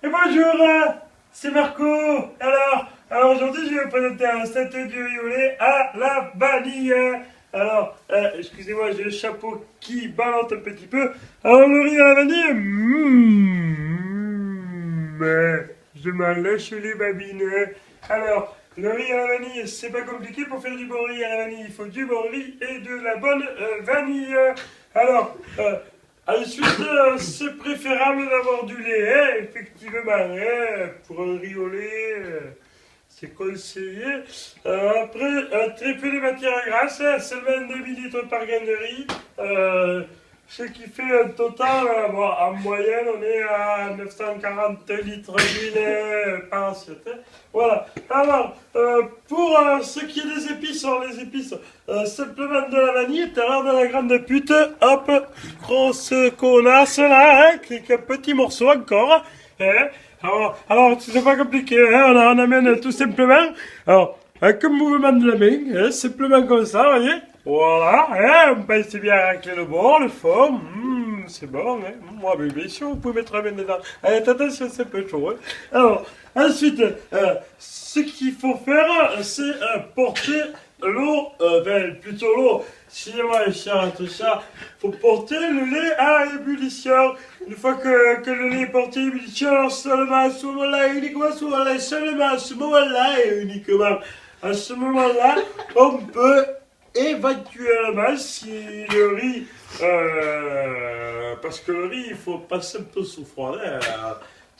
Et bonjour, c'est Marco. Alors aujourd'hui, je vais vous présenter un recette du riz au lait à la vanille. Excusez-moi, j'ai le chapeau qui balance un petit peu. Alors, le riz à la vanille, je m'en lèche les babines. Alors, le riz à la vanille, c'est pas compliqué. Pour faire du bon riz à la vanille, il faut du bon riz et de la bonne vanille. Alors, ensuite, c'est préférable d'avoir du lait, hein, effectivement, hein, pour un riz au lait, c'est conseillé. Après, très peu de matière grasse, hein, seulement 2 millilitres par grain de riz, ce qui fait un total, en moyenne, on est à 940 litres d'huile par assiette. Hein. Voilà. Alors, pour ce qui est des épices, simplement de la vanille, t'as l'air de la grande pute, hop, grosse connasse là, hein, avec un petit morceau encore. Hein. Alors c'est pas compliqué, hein, on amène tout simplement, alors, avec un mouvement de la main, hein, simplement comme ça, vous voyez. Voilà, hein, on pense bien à racler le bord, le fond, c'est bon, hein. Moi, mais bien sûr, vous pouvez mettre la main dedans. Allez, attention, c'est un peu chaud. Hein. Alors, ensuite, ce qu'il faut faire, c'est porter l'eau, plutôt l'eau, excusez-moi, tout ça, faut porter le lait à ébullition. Une fois que le lait est porté à ébullition, alors seulement à ce moment-là, uniquement à ce moment-là, seulement à ce moment-là, et uniquement à ce moment-là, on peut éventuellement, si le riz, parce que le riz, il faut passer un peu sous froid, hein,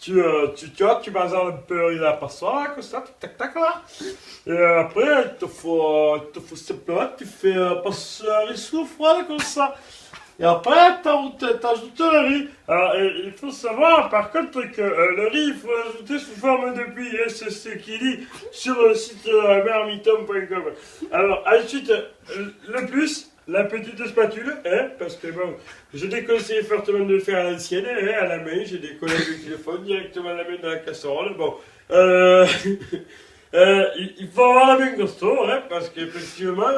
tu vois, tu basannes un peu le riz dans la passoire, là, comme ça, tac, tac, là. Et après, il te faut simplement, tu fais passer le riz sous froid, comme ça. Et après, t'ajoutes le riz. Alors, il faut savoir, par contre, que le riz, il faut l'ajouter sous forme de pluie. Hein, c'est ce qu'il dit sur le site mermiton.com. Alors, ensuite, le plus, la petite spatule, hein, parce que bon, je déconseille fortement de le faire à l'ancienne, hein, à la main. J'ai des collègues qui le font directement à la main dans la casserole. Bon, il faut avoir la main costaud, hein, parce qu'effectivement,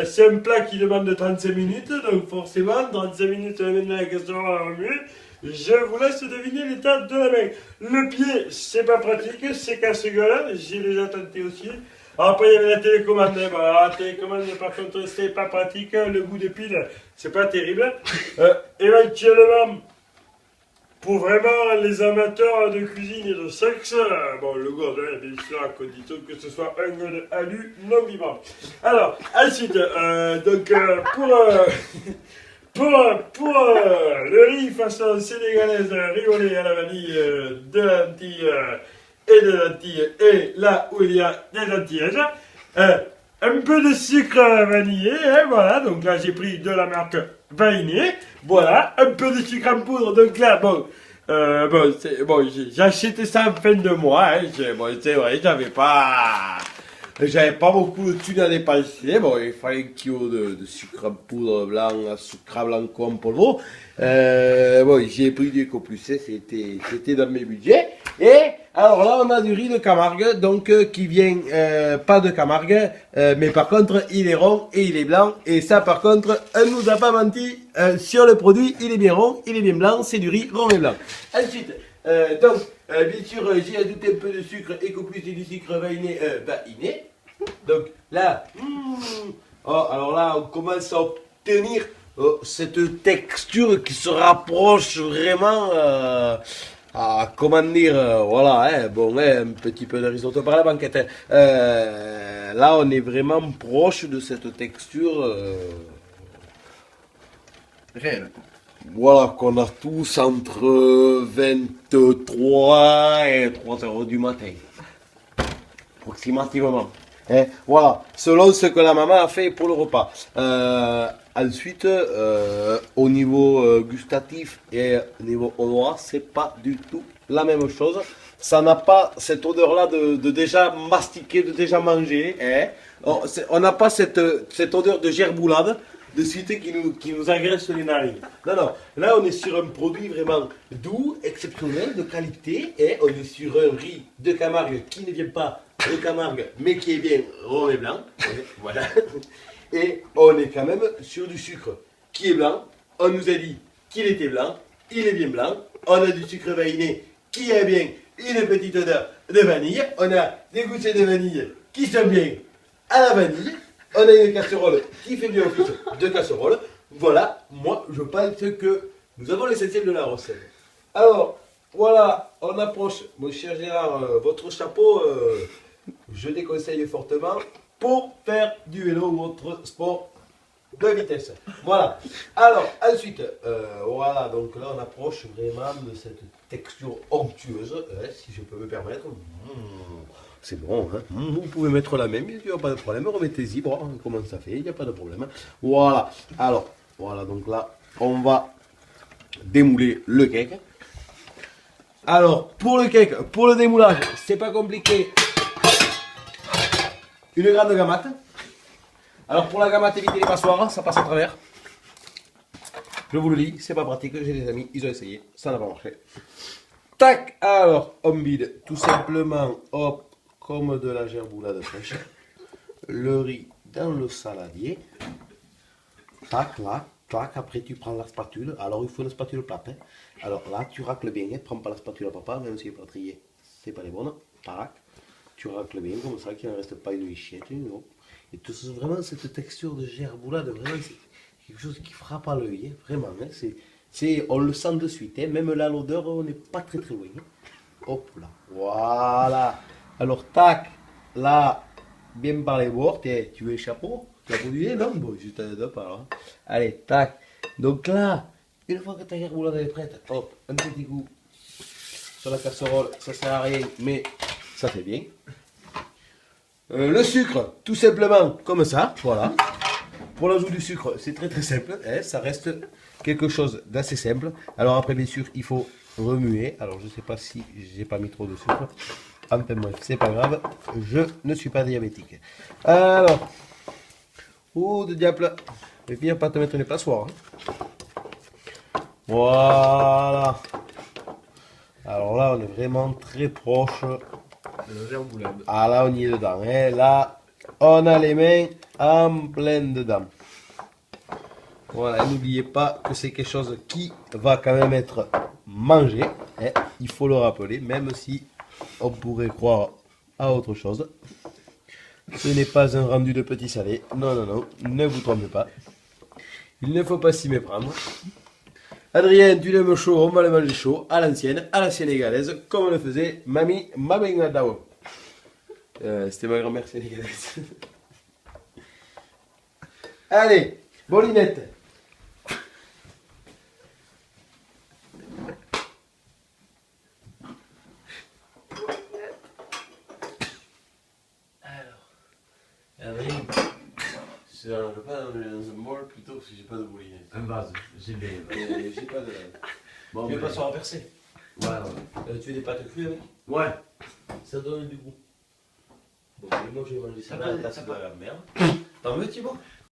c'est un plat qui demande 35 minutes, donc forcément, 35 minutes la main dans la casserole à remuer. Je vous laisse deviner l'état de la main. Le pied, c'est pas pratique, c'est casse-gueule, j'ai déjà tenté aussi. Après, il y avait la télécommande. Bon, la télécommande, par contre, c'est pas pratique. Le goût de pile, c'est pas terrible. Éventuellement, pour vraiment les amateurs de cuisine et de sexe, bon, le gourdin, bien sûr, à condition que ce soit un gourdin alu non vivant. Alors, ensuite, pour le riz façon sénégalaise, riz au lait à la vanille, de lentilles et de lentilles, et là où il y a des lentilles, un peu de sucre vanillé, hein, voilà, donc là j'ai pris de la marque Vainé, voilà, un peu de sucre en poudre, donc là, j'ai acheté ça en fin de mois, hein, c'est vrai, j'avais pas beaucoup de thunes à dépenser. Bon, il fallait un kilo de sucre en poudre blanc, sucre blanc en polvo. J'ai pris du Ecoplus, c'était dans mes budgets. Et alors là, on a du riz de Camargue, donc qui vient pas de Camargue, mais par contre, il est rond et il est blanc. Et ça, par contre, on nous a pas menti sur le produit. Il est bien rond, il est bien blanc, c'est du riz rond et blanc. Ensuite, bien sûr, j'ai ajouté un peu de sucre Ecoplus et du sucre vainé. Donc là, alors là, on commence à obtenir cette texture qui se rapproche vraiment à comment dire, voilà, hein, bon, hein, un petit peu de risotto par la banquette. Là, on est vraiment proche de cette texture réelle. Voilà, qu'on a tous entre 23 et 3 heures du matin. Approximativement. Hein, voilà, selon ce que la maman a fait pour le repas. Ensuite, au niveau gustatif et au niveau odorat, c'est pas du tout la même chose. Ça n'a pas cette odeur-là de déjà mastiquer, de déjà manger. Hein. On n'a pas cette odeur de gerboulade de suite qui nous agresse les narines. Non, là on est sur un produit vraiment doux, exceptionnel, de qualité, et on est sur un riz de Camargue qui ne vient pas de Camargue, mais qui est bien rond et blanc, voilà. Et on est quand même sur du sucre qui est blanc, on nous a dit qu'il était blanc, il est bien blanc, on a du sucre vainé qui est bien une petite odeur de vanille. On a des goussets de vanille qui sont bien à la vanille. On a une casserole qui fait bien office de casserole. Voilà, moi je pense que nous avons l'essentiel de la recette. Alors, voilà, on approche, mon cher Gérard, votre chapeau, je déconseille fortement pour faire du vélo ou autre sport de vitesse. Voilà. Alors, ensuite, voilà, donc là on approche vraiment de cette texture onctueuse, si je peux me permettre. C'est bon, hein. Vous pouvez mettre la main, il n'y a pas de problème. Remettez-y, bon, comment ça fait, il n'y a pas de problème. Voilà. Alors, voilà, donc là, on va démouler le cake. Alors, pour le cake, pour le démoulage, c'est pas compliqué. Une grande gamate. Alors, pour la gamate, évitez les passoires, ça passe à travers. Je vous le dis, c'est pas pratique, j'ai des amis, ils ont essayé, ça n'a pas marché. Tac, alors, on vide tout simplement, hop, comme de la gerboulade fraîche, le riz dans le saladier. Tac, là, tac, après tu prends la spatule. Alors, il faut une spatule plate. Hein. Alors là, tu racles bien, hein. Prends pas la spatule à papa, même si elle est pas triée, c'est pas les bonnes. Tac, tu racles bien, comme ça, qu'il ne reste pas une michette. Non. Et tout ça, vraiment, cette texture de gerboulade, vraiment, c'est quelque chose qui frappe à l'œil, hein. Vraiment. Hein. On le sent de suite, hein. Même là, l'odeur, on n'est pas très très loin. Hein. Hop là, voilà. Alors, tac, là, bien par les bords, tu veux le chapeau? Tu as du nez, non? Bon, juste un deux par là. Allez, tac. Donc là, une fois que ta gerboulade est prête, hop, un petit coup sur la casserole, ça sert à rien, mais ça fait bien. Le sucre, tout simplement comme ça, voilà. Pour l'ajout du sucre, c'est très très simple, hein, ça reste quelque chose d'assez simple. Alors après, bien sûr, il faut remuer. Alors je ne sais pas si j'ai pas mis trop de sucre. Enfin bref, c'est pas grave, je ne suis pas diabétique. Alors, oh de diable, je vais finir par te mettre les passoires. Hein. Voilà. Alors là, on est vraiment très proche. Ah là, on y est dedans. Hein. Là, on a les mains en plein dedans. Voilà, n'oubliez pas que c'est quelque chose qui va quand même être mangé. Hein. Il faut le rappeler, même si on pourrait croire à autre chose. Ce n'est pas un rendu de petit salé. Non, non, non, ne vous trompez pas. Il ne faut pas s'y méprendre. Adrien, tu l'aimes chaud, on va le manger chaud, à la sénégalaise, comme le faisait Mamie Mabengadawo. C'était ma grand-mère sénégalaise. Allez, bolinette. Adrien, je ne vais pas dans un bol plutôt parce que j'ai pas de bolinette. Un vase, j'ai bien. J'ai pas de. Bon, Tu veux pas se renverser? Ouais, ouais. Tu veux des pâtes crues avec? Ouais. Ça donne du goût. Bon, moi je vais manger ça à la place de la merde. T'en veux Thibaut?